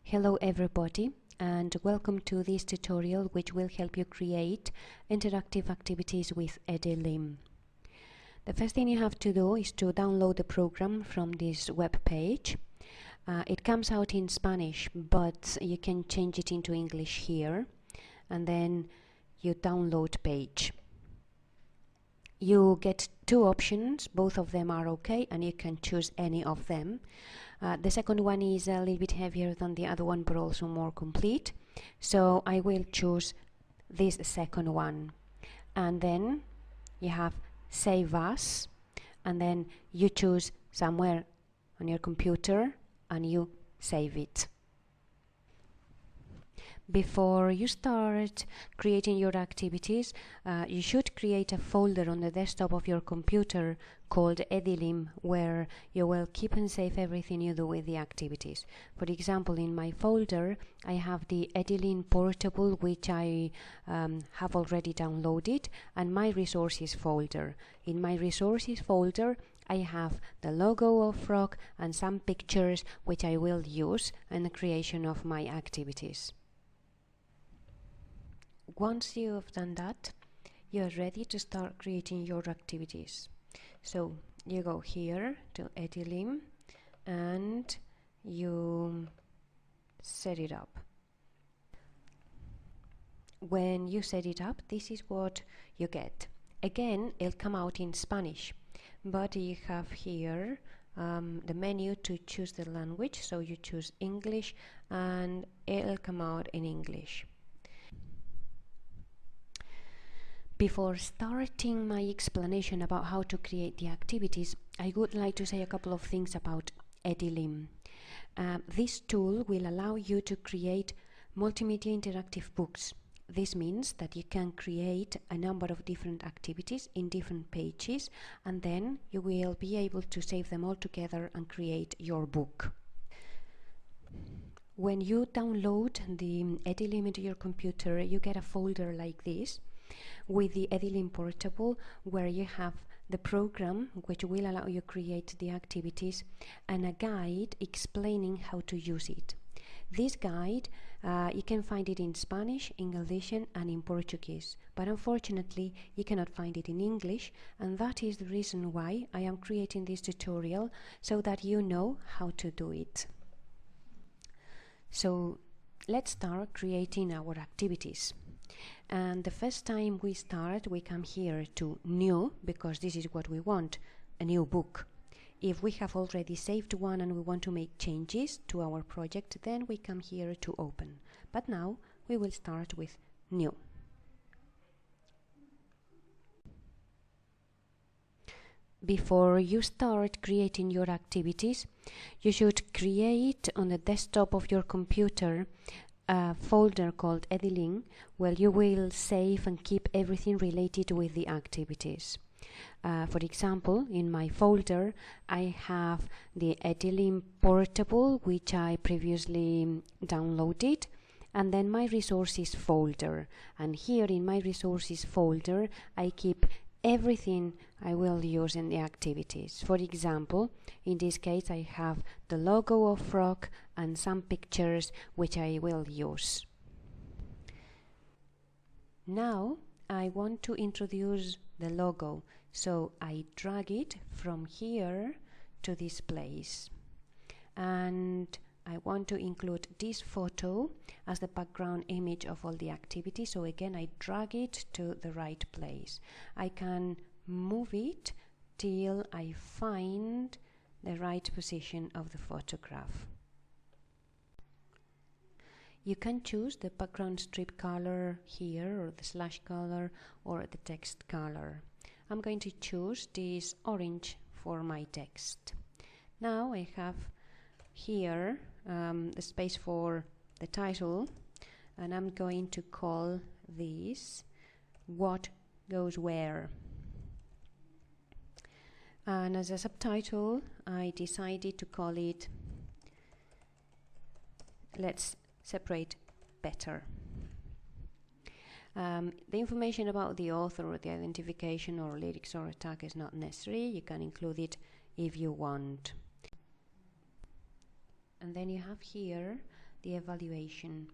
Hello everybody, and welcome to this tutorial which will help you create interactive activities with Edilim. The first thing you have to do is to download the program from this web page. It comes out in Spanish, but you can change it into English here, and then you download page. You get two options, both of them are okay, and you can choose any of them. The second one is a little bit heavier than the other one, but also more complete. So I will choose this second one. And then you have Save As, and then you choose somewhere on your computer and you save it. Before you start creating your activities, you should create a folder on the desktop of your computer called Edilim, where you will keep and save everything you do with the activities. For example, in my folder, I have the Edilim portable, which I have already downloaded, and my resources folder. In my resources folder, I have the logo of Frog and some pictures which I will use in the creation of my activities. Once you have done that, you are ready to start creating your activities. So you go here to Edilim and you set it up. When you set it up, this is what you get. Again, it'll come out in Spanish, but you have here the menu to choose the language, so you choose English and it'll come out in English. Before starting my explanation about how to create the activities, I would like to say a couple of things about Edilim. This tool will allow you to create multimedia interactive books. This means that you can create a number of different activities in different pages, and then you will be able to save them all together and create your book. When you download the Edilim into your computer, you get a folder like this with the Edilim portable, where you have the program which will allow you to create the activities and a guide explaining how to use it. This guide, you can find it in Spanish, in Galician and in Portuguese, but unfortunately you cannot find it in English, and that is the reason why I am creating this tutorial, so that you know how to do it. So let's start creating our activities. And the first time we start, we come here to New, because this is what we want, a new book. If we have already saved one and we want to make changes to our project, then we come here to Open. But now we will start with New. Before you start creating your activities, you should create on the desktop of your computer a folder called Edilim, where you will save and keep everything related with the activities. For example, in my folder I have the Edilim portable, which I previously downloaded, and then my resources folder, and here in my resources folder I keep everything I will use in the activities. For example, in this case I have the logo of Frog and some pictures which I will use. Now I want to introduce the logo, so I drag it from here to this place, and I want to include this photo as the background image of all the activities, so again I drag it to the right place. I can move it till I find the right position of the photograph. You can choose the background strip color here, or the slash color, or the text color. I'm going to choose this orange for my text. Now I have here the space for the title, and I'm going to call this What Goes Where. And as a subtitle, I decided to call it Let's Separate Better. The information about the author or the identification or lyrics or a tag is not necessary. You can include it if you want. And then you have here the evaluation.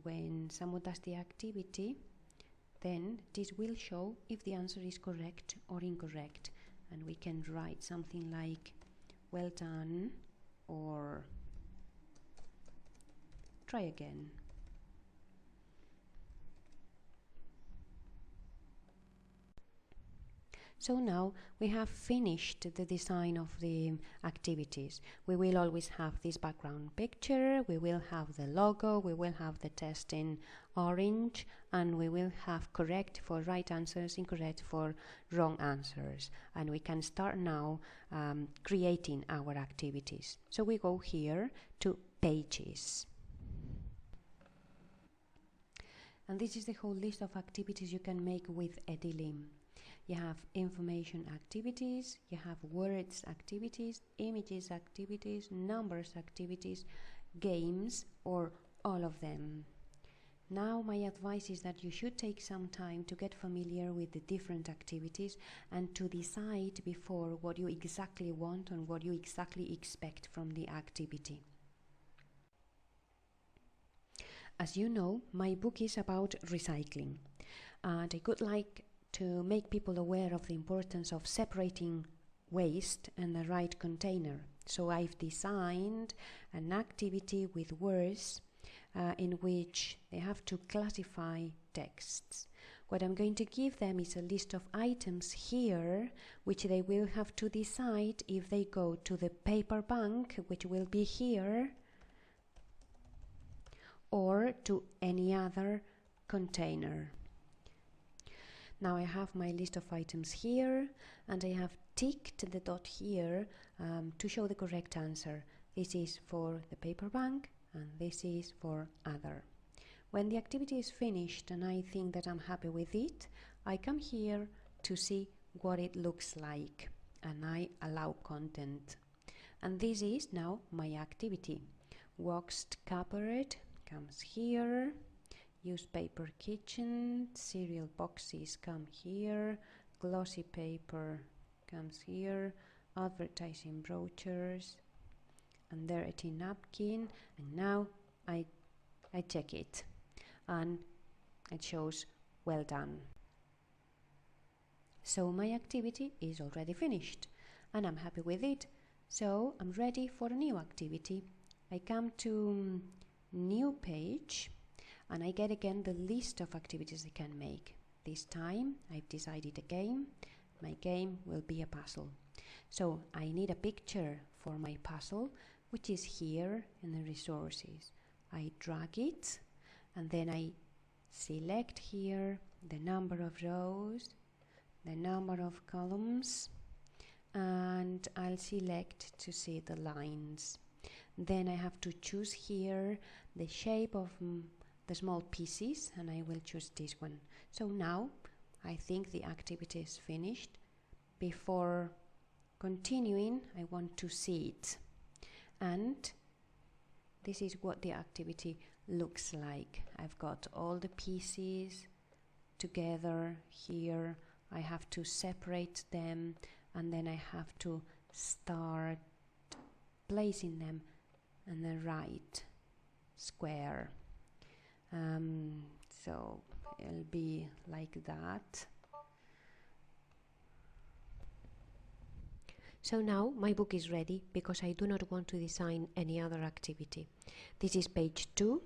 When someone does the activity, then this will show if the answer is correct or incorrect, and we can write something like well done or try again. So now we have finished the design of the activities. We will always have this background picture, we will have the logo, we will have the test in orange, and we will have correct for right answers, incorrect for wrong answers. And we can start now creating our activities. So we go here to Pages. And this is the whole list of activities you can make with Edilim. You have information activities, you have words activities, images activities, numbers activities, games, or all of them. Now my advice is that you should take some time to get familiar with the different activities and to decide before what you exactly want and what you exactly expect from the activity. As you know, my book is about recycling, and I would like to make people aware of the importance of separating waste in the right container. So I've designed an activity with words in which they have to classify texts. What I'm going to give them is a list of items here, which they will have to decide if they go to the paper bank, which will be here, or to any other container. Now I have my list of items here, and I have ticked the dot here to show the correct answer. This is for the paper bank, and this is for other. When the activity is finished and I think that I'm happy with it, I come here to see what it looks like, and I allow content. And this is now my activity. Waxed cupboard comes here. Use paper kitchen, cereal boxes come here, glossy paper comes here, advertising brochures, and dirty napkin, and now I check it, and it shows well done. So my activity is already finished, and I'm happy with it, so I'm ready for a new activity. I come to new page, and I get again the list of activities I can make. This time I've decided a game. My game will be a puzzle. So I need a picture for my puzzle, which is here in the resources. I drag it, and then I select here the number of rows, the number of columns, and I'll select to see the lines. Then I have to choose here the shape of the small pieces, and I will choose this one. So now I think the activity is finished. Before continuing, I want to see it, and this is what the activity looks like. I've got all the pieces together here. I have to separate them, and then I have to start placing them in the right square. So it'll be like that. So now my book is ready because I do not want to design any other activity. This is page 2,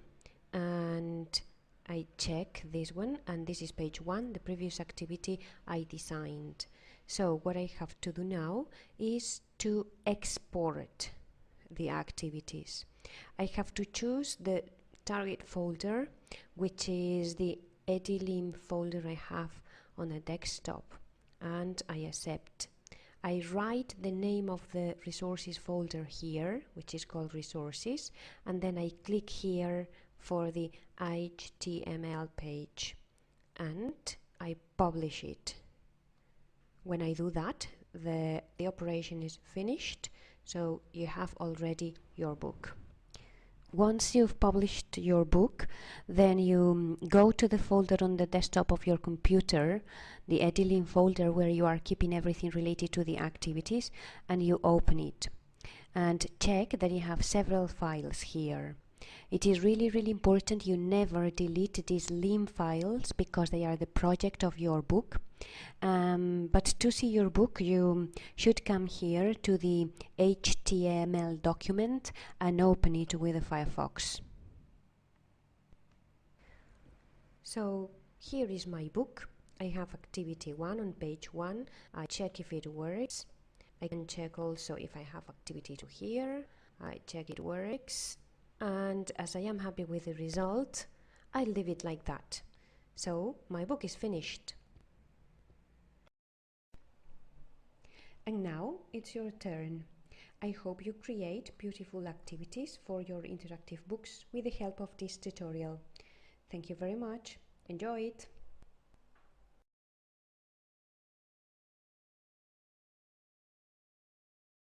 and I check this one, and this is page 1, the previous activity I designed. So what I have to do now is to export the activities. I have to choose the target folder, which is the Edilim folder I have on the desktop, and I accept. I write the name of the resources folder here, which is called resources, and then I click here for the HTML page, and I publish it. When I do that, the operation is finished, so you have already your book. Once you've published your book, then you go to the folder on the desktop of your computer, the Edilim folder where you are keeping everything related to the activities, and you open it and check that you have several files here. It is really important you never delete these lim files because they are the project of your book. But to see your book, you should come here to the HTML document and open it with the Firefox. So here is my book. I have activity 1 on page 1. I check if it works. I can check also if I have activity 2 here. I check it works. And as I am happy with the result, I leave it like that. So my book is finished. And now it's your turn. I hope you create beautiful activities for your interactive books with the help of this tutorial. Thank you very much. Enjoy it!